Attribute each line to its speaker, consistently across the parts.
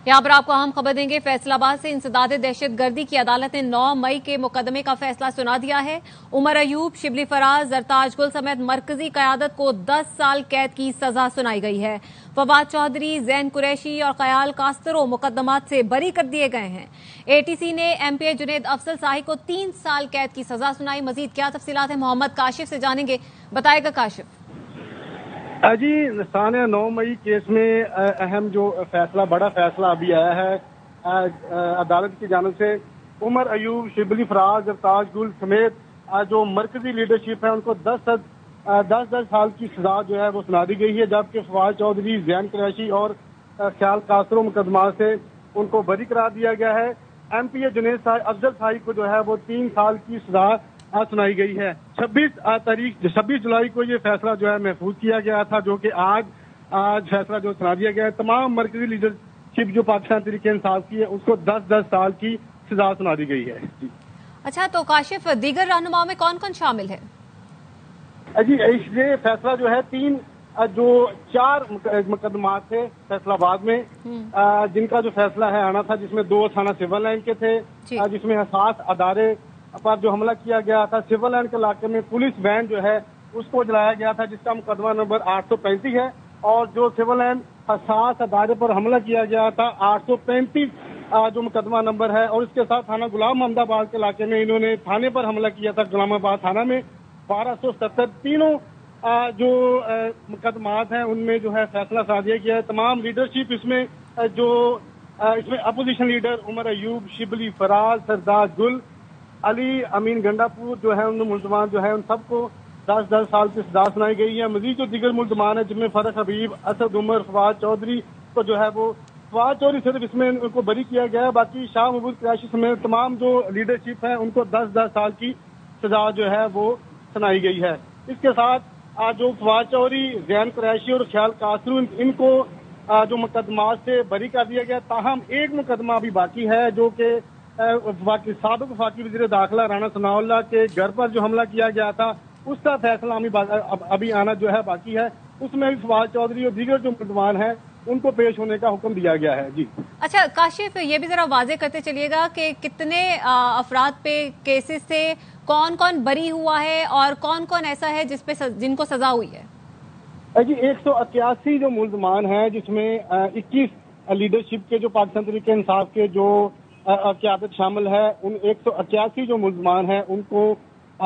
Speaker 1: यहाँ पर आपको अहम खबर देंगे। फैसलाबाद से इंसदाद दहशत गर्दी की अदालत ने 9 मई के मुकदमे का फैसला सुना दिया है। उमर अयूब, शिबली फराज, जरताज गुल समेत मरकजी कयादत को 10 साल कैद की सजा सुनाई गई है। फवाद चौधरी, जैन कुरैशी और कयाल कास्तरो मुकदमात से बरी कर दिए गए हैं। एटीसी ने एमपीए जुनेद अफजल शाही को 3 साल कैद की सजा सुनाई। मजीद क्या तफसीलात है, मोहम्मद काशिफ से जानेंगे, बताएगा काशिफ।
Speaker 2: जी, साने 9 मई केस में अहम जो फैसला, बड़ा फैसला अभी आया है अदालत की जानिब से। उमर अयूब, शिबली फराज, जरताज गुल समेत जो मरकजी लीडरशिप है उनको 10 साल की सजा जो है वो सुना दी गई है, जबकि फवाद चौधरी, जैन कुरैशी और ख्याल कासरो मुकदमा से उनको बरी करार दिया गया है। एमपीए जुनेद अफजल शाही को जो है वो 3 साल की सजा सुनाई गई है। 26 जुलाई को ये फैसला जो है महफूज किया गया था, जो कि आज फैसला जो सुना दिया गया है। तमाम मरकजी लीडरशिप जो पाकिस्तान तहरीक इंसाफ की है उसको 10 साल की सजा सुना दी गई है। जी
Speaker 1: अच्छा, तो काशिफ दीगर रहनुमाओं में कौन कौन शामिल है?
Speaker 2: जी, ये फैसला जो है 4 मुकदमा थे फैसलाबाद में, जिनका जो फैसला है आना था, जिसमें 2 थाना सिविल लाइन के थे, जिसमें हसास अदारे पर जो हमला किया गया था। सिविल लाइन के इलाके में पुलिस वैन जो है उसको जलाया गया था, जिसका मुकदमा नंबर 835 है। और जो सिविल लाइन हसास अदारे पर हमला किया गया था 835 जो मुकदमा नंबर है। और इसके साथ थाना गुलाम मोहम्मदाबाद के इलाके में इन्होंने थाने पर हमला किया था, गुलामाबाद थाना में 1270। तीनों जो मुकदमात हैं उनमें जो है फैसला सुना दिया गया है। तमाम लीडरशिप इसमें अपोजिशन लीडर उमर अयूब, शिबली फराज, सरदार गुल, अली अमीन गंडापुर जो है उन मुल्जमान जो है उन सबको 10 साल की सजा सुनाई गई है। मजीद जो दीगर मुल्जमान है जिनमें फरक हबीब, असद उमर, फवाद चौधरी को जो है वो फवाद चौधरी सिर्फ इसमें उनको बरी किया गया है। बाकी शाह महमूद कुरैशी समेत तमाम जो लीडरशिप है उनको 10 साल की सजा जो है वो सुनाई गई है। इसके साथ जो फवाद चौधरी, जैन कुरैशी और ख्याल कासरू इनको जो मुकदमा से बरी कर दिया गया। ताहम एक मुकदमा अभी बाकी है, जो कि साबिक वफाकी वज़ीर दाखिला राना सनाउल्लाह के घर पर जो हमला किया गया था उसका फैसला अभी आना जो है बाकी है। उसमें भी फवाद चौधरी और दीगर जो मुल्जमान हैं उनको पेश होने का हुक्म दिया गया है। जी
Speaker 1: अच्छा काशिफ, ये भी जरा वाजे करते चलिएगा कि कितने अफराद पे केसेस से कौन कौन बरी हुआ है और कौन कौन ऐसा है जिनको सजा हुई है?
Speaker 2: जी, 181 जो मुल्जमान हैं, जिसमें 21 लीडरशिप के जो पाकिस्तान तहरीक इंसाफ के जो क़यादत शामिल है, उन 181 जो मुल्जमान हैं उनको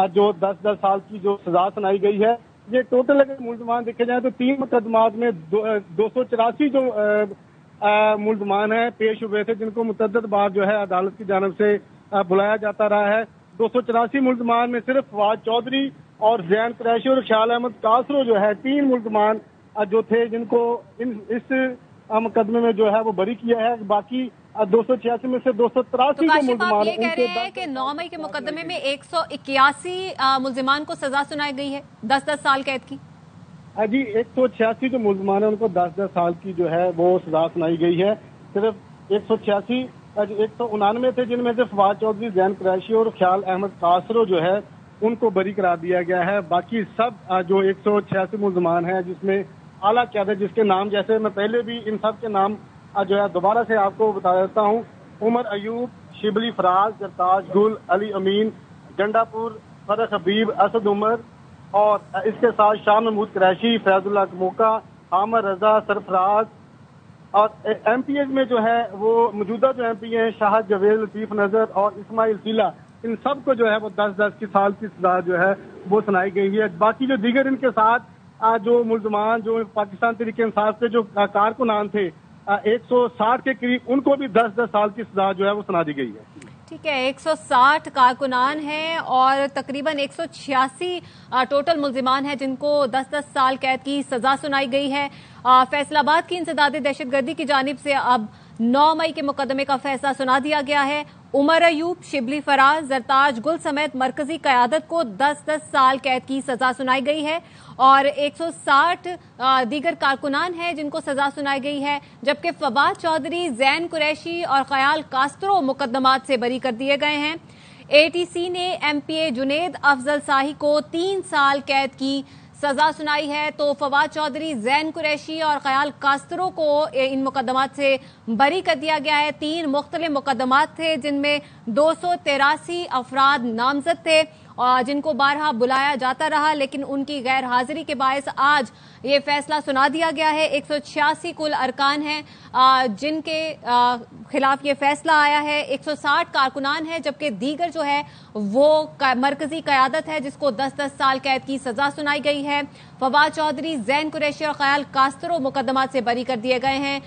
Speaker 2: जो 10 साल की जो सजा सुनाई गई है। ये टोटल अगर मुल्जमान देखे जाए तो 3 मुकदमात में 284 जो मुल्जमान हैं पेश हुए थे, जिनको मुतअद्दिद बार जो है अदालत की जानिब से बुलाया जाता रहा है। 284 मुल्जमान में सिर्फ फवाद चौधरी और जैन कुरैशी और ख्याल अहमद कासरो जो है 3 मुल्जमान जो थे जिनको इस मुकदमे में जो है वो बरी किया है। बाकी 286 में से 283
Speaker 1: जो मुल्जमान ये कह रहे हैं कि 9 मई के मुकदमे में 181 मुल्जिमान को सजा सुनाई गई है 10 साल कैद की।
Speaker 2: जी, 186 जो मुल्जमान है उनको 10 साल की जो है वो सजा सुनाई गई है। सिर्फ 186 199 थे, जिनमें से फवाद चौधरी, जैन कुरैशी और ख्याल अहमद कासरो जो है उनको बरी करार दिया गया है। बाकी सब जो 186 मुल्जमान हैं, जिसमें आला क़यादत जिसके नाम, जैसे मैं पहले भी इन सब के नाम जो है दोबारा से आपको बता देता हूँ। उमर अयूब, शिबली फराज, जरताज गुल, अली अमीन गंडापुर, फरक हबीब, असद उमर और इसके साथ शाह महमूद कुरैशी, फैजुल्लाह मौका, आमर रजा, सरफराज। और एमपीए में जो है वो मौजूदा जो एमपी हैं शाह जवेद, लतीफ नजर और इस्माइल सीला, इन सब को जो है वो 10 साल की सजा जो है वो सुनाई गई है। बाकी जो दीगर इनके साथ जो मुल्जमान जो पाकिस्तान तहरीक इंसाफ के जो कारकुनान थे 160 के करीब, उनको भी 10 साल की सजा जो है वो सुना दी गई है।
Speaker 1: ठीक है, 160 कारकुनान हैं और तकरीबन 186 टोटल मुल्जिमान हैं जिनको 10 साल कैद की सजा सुनाई गई है। फैसलाबाद की इंसदाद दहशतगर्दी की जानिब से अब 9 मई के मुकदमे का फैसला सुना दिया गया है। उमर अयूब, शिबली फराज, जरताज गुल समेत मरकजी कयादत को 10 साल कैद की सजा सुनाई गई है और 160 दीगर कारकुनान हैं जिनको सजा सुनाई गई है, जबकि फवाद चौधरी, जैन कुरैशी और ख्याल कास्तरो मुकदमात से बरी कर दिए गए हैं। एटीसी ने एमपीए जुनेद अफजल शाही को 3 साल कैद की سزا سنائی ہے تو فواد چودھری، زین قریشی اور خیال کاسترو کو ان مقدمات سے بری کر دیا گیا ہے۔ 3 مختلف مقدمات تھے جن میں 283 افراد نامزد تھے جن کو بارہا بلایا جاتا رہا، لیکن ان کی غیر حاضری کے باعث آج یہ فیصلہ سنا دیا گیا ہے۔ 186 کل ارکان ہیں جن کے خلاف یہ فیصلہ آیا ہے۔ 160 کارکنان ہیں، جبکہ دیگر جو ہے وہ مرکزی قیادت ہے جس کو 10-10 سال قید کی سزا سنائی گئی ہے۔ فواد چودھری، زین قریشی اور خیال کاسترو مقدمات سے بری کر دیے گئے ہیں۔